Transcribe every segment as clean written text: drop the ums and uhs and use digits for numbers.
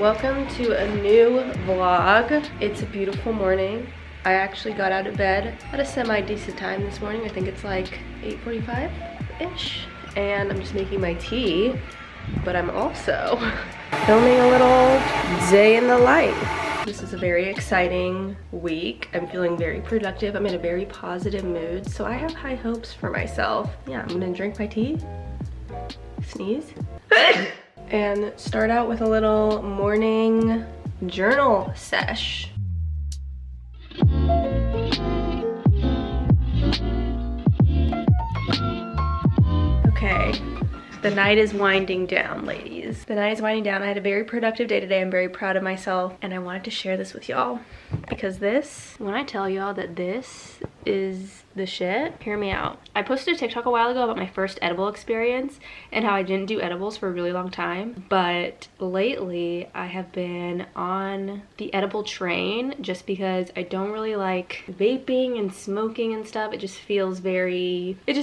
welcome to a new vlog. It's a beautiful morning. I actually got out of bed at a semi-decent time this morning. I think it's like 8:45-ish. And I'm just making my tea, but I'm also filming a little day in the life. This is a very exciting week. I'm feeling very productive. I'm in a very positive mood, so I have high hopes for myself. Yeah, I'm gonna drink my tea, sneeze, and start out with a little morning journal sesh. Okay, the night is winding down, ladies. The night is winding down. I had a very productive day today. I'm very proud of myself, and I wanted to share this with y'all because when I tell y'all that this is the shit, hear me out. I posted a TikTok a while ago about my first edible experience and how I didn't do edibles for a really long time, but lately I have been on the edible train just because I don't really like vaping and smoking and stuff. It just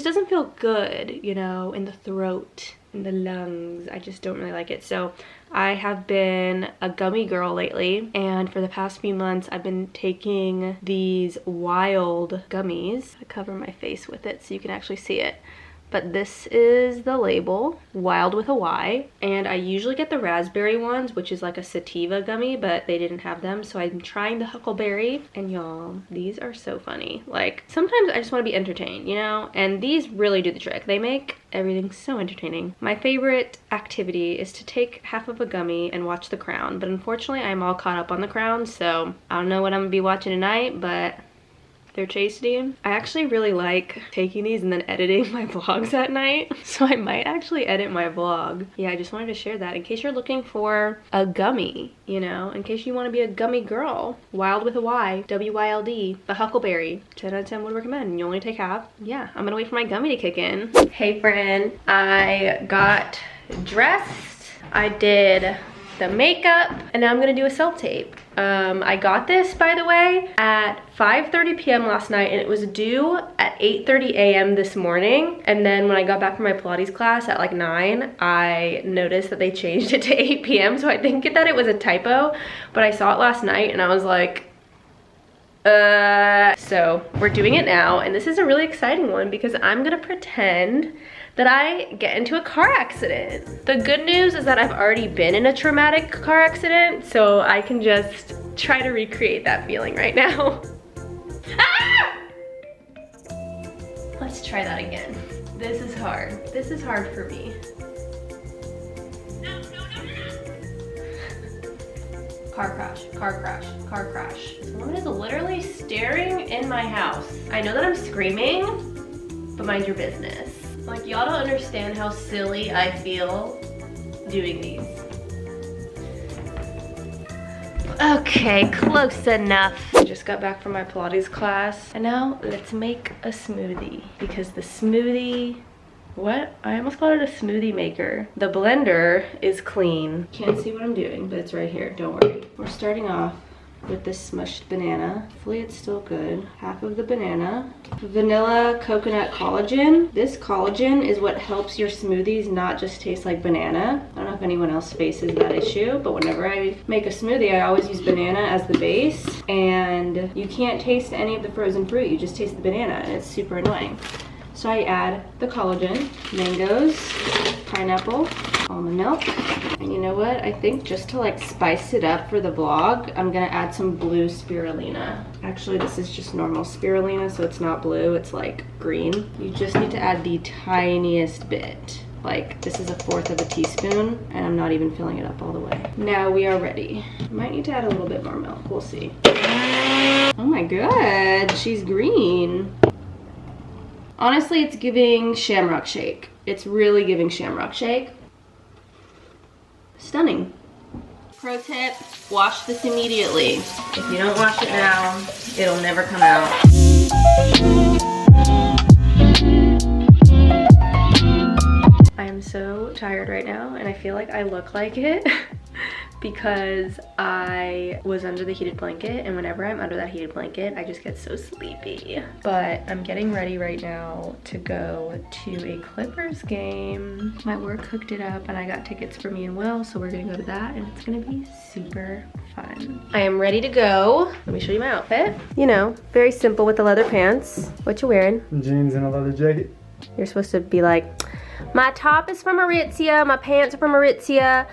doesn't feel good, you know, in the throat, in the lungs. I just don't really like it. So I have been a gummy girl lately, and for the past few months I've been taking these Wild gummies. I cover my face with it so you can actually see it. But this is the label, Wild with a Y, and I usually get the raspberry ones, which is like a sativa gummy, but they didn't have them, so I'm trying the huckleberry, and y'all, these are so funny. Like, sometimes I just want to be entertained, you know, and these really do the trick. They make everything so entertaining. My favorite activity is to take half of a gummy and watch The Crown, but unfortunately I'm all caught up on The Crown, so I don't know what I'm gonna be watching tonight, but they're tasty. I actually really like taking these and then editing my vlogs at night, so I might actually edit my vlog. Yeah, I just wanted to share that in case you're looking for a gummy, you know, in case you want to be a gummy girl. Wild with a Y, W-Y-L-D, the huckleberry. 10 out of 10 would recommend. You only take half. Yeah, I'm gonna wait for my gummy to kick in. Hey friend, I got dressed. I did the makeup, and now I'm gonna do a self-tape. I got this, by the way, at 5:30 p.m. last night, and it was due at 8:30 a.m. this morning. And then when I got back from my Pilates class at like 9, I noticed that they changed it to 8 p.m. So I didn't get that it was a typo, but I saw it last night and I was like, so we're doing it now, and this is a really exciting one because I'm gonna pretend that I get into a car accident. The good news is that I've already been in a traumatic car accident, so I can just try to recreate that feeling right now. Ah! Let's try that again. This is hard. This is hard for me. No. Car crash, car crash, car crash. This woman is literally staring in my house. I know that I'm screaming, but mind your business. Like, y'all don't understand how silly I feel doing these. Okay, close enough. I just got back from my Pilates class, and now let's make a smoothie, because the smoothie, what? I almost called it a smoothie maker. The blender is clean. Can't see what I'm doing, but it's right here, don't worry. We're starting off with this smushed banana. Hopefully it's still good. Half of the banana. Vanilla coconut collagen. This collagen is what helps your smoothies not just taste like banana. I don't know if anyone else faces that issue, but whenever I make a smoothie, I always use banana as the base, and you can't taste any of the frozen fruit. You just taste the banana, and it's super annoying. So I add the collagen, mangoes, pineapple, almond milk, and you know what? I think just to like spice it up for the vlog, I'm gonna add some blue spirulina. Actually, this is just normal spirulina, so it's not blue, it's like green. You just need to add the tiniest bit. Like, this is 1/4 of a teaspoon, and I'm not even filling it up all the way. Now we are ready. Might need to add a little bit more milk, we'll see. Oh my god, she's green. Honestly, it's giving Shamrock Shake. It's really giving Shamrock Shake. Stunning. Pro tip, wash this immediately. If you don't wash it now, it'll never come out. I am so tired right now, and I feel like I look like it because I was under the heated blanket, and whenever I'm under that heated blanket, I just get so sleepy. But I'm getting ready right now to go to a Clippers game. My work hooked it up and I got tickets for me and Will, so we're gonna go to that and it's gonna be super fun. I am ready to go. Let me show you my outfit. You know, very simple with the leather pants. What you wearing? Jeans and a leather jacket. You're supposed to be like, my top is from Aritzia, my pants are from Aritzia,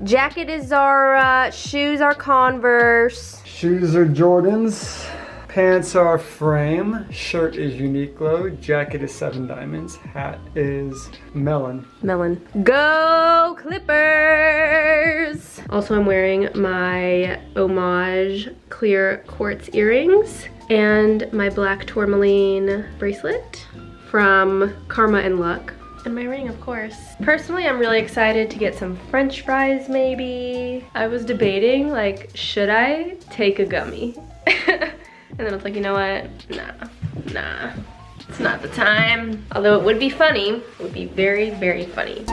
jacket is Zara, shoes are Converse. Shoes are Jordans. Pants are Frame. Shirt is Uniqlo. Jacket is 7 Diamonds. Hat is Melon. Melon. Go Clippers! Also, I'm wearing my Homage clear quartz earrings and my black tourmaline bracelet from Karma and Luck. And my ring, of course. Personally, I'm really excited to get some French fries, maybe. I was debating, like, should I take a gummy? And then I was like, you know what? Nah. It's not the time. Although it would be funny. It would be very, very funny.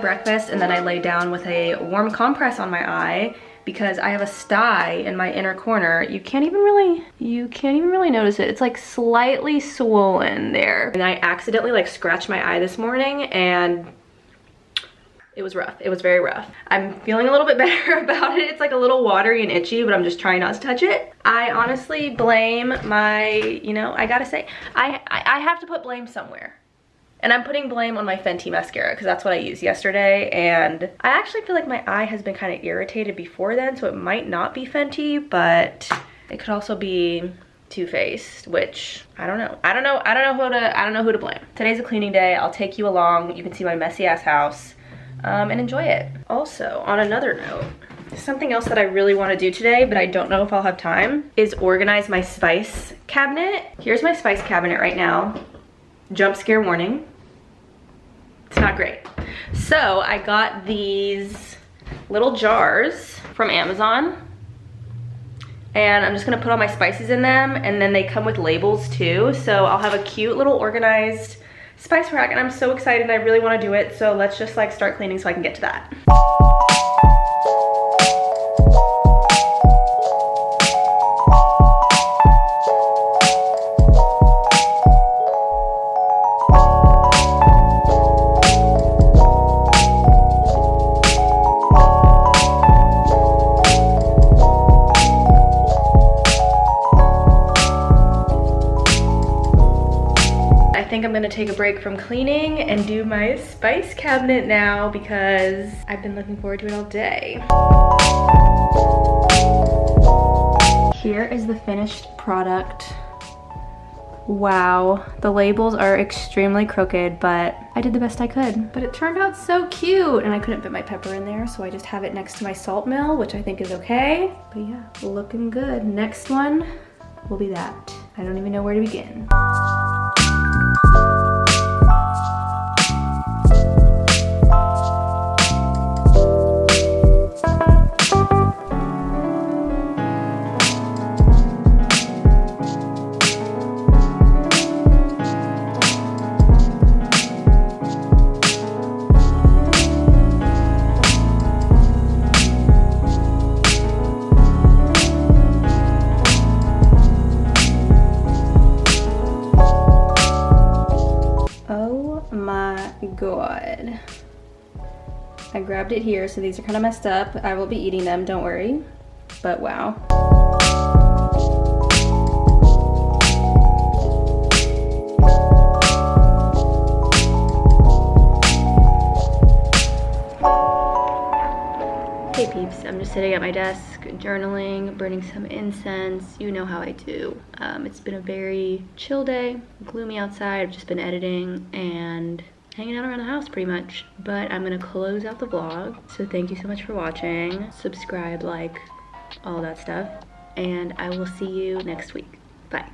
Breakfast, and then I lay down with a warm compress on my eye because I have a sty in my inner corner. You can't even really notice it. It's like slightly swollen there. And I accidentally like scratched my eye this morning and it was rough. It was very rough. I'm feeling a little bit better about it. It's like a little watery and itchy, but I'm just trying not to touch it. I honestly blame my, you know, I gotta say, I have to put blame somewhere. And I'm putting blame on my Fenty mascara because that's what I used yesterday. And I actually feel like my eye has been kind of irritated before then, so it might not be Fenty, but it could also be Too Faced, which I don't know. I don't know who to blame. Today's a cleaning day. I'll take you along. You can see my messy ass house and enjoy it. Also, on another note, something else that I really want to do today, but I don't know if I'll have time, is organize my spice cabinet. Here's my spice cabinet right now. Jump scare warning. It's not great. So I got these little jars from Amazon and I'm just gonna put all my spices in them, and then they come with labels too. So I'll have a cute little organized spice rack and I'm so excited. I really wanna do it. So let's just like start cleaning so I can get to that. I think I'm gonna take a break from cleaning and do my spice cabinet now because I've been looking forward to it all day. Here is the finished product. Wow, the labels are extremely crooked, but I did the best I could. But it turned out so cute, and I couldn't fit my pepper in there, so I just have it next to my salt mill, which I think is okay. But yeah, looking good. Next one will be that. I don't even know where to begin. God. I grabbed it here, so these are kind of messed up. I will be eating them, don't worry. But wow. Hey peeps, I'm just sitting at my desk, journaling, burning some incense. You know how I do. It's been a very chill day, gloomy outside. I've just been editing and hanging out around the house pretty much. But I'm gonna close out the vlog. So thank you so much for watching. Subscribe, like, all that stuff. and I will see you next week. Bye.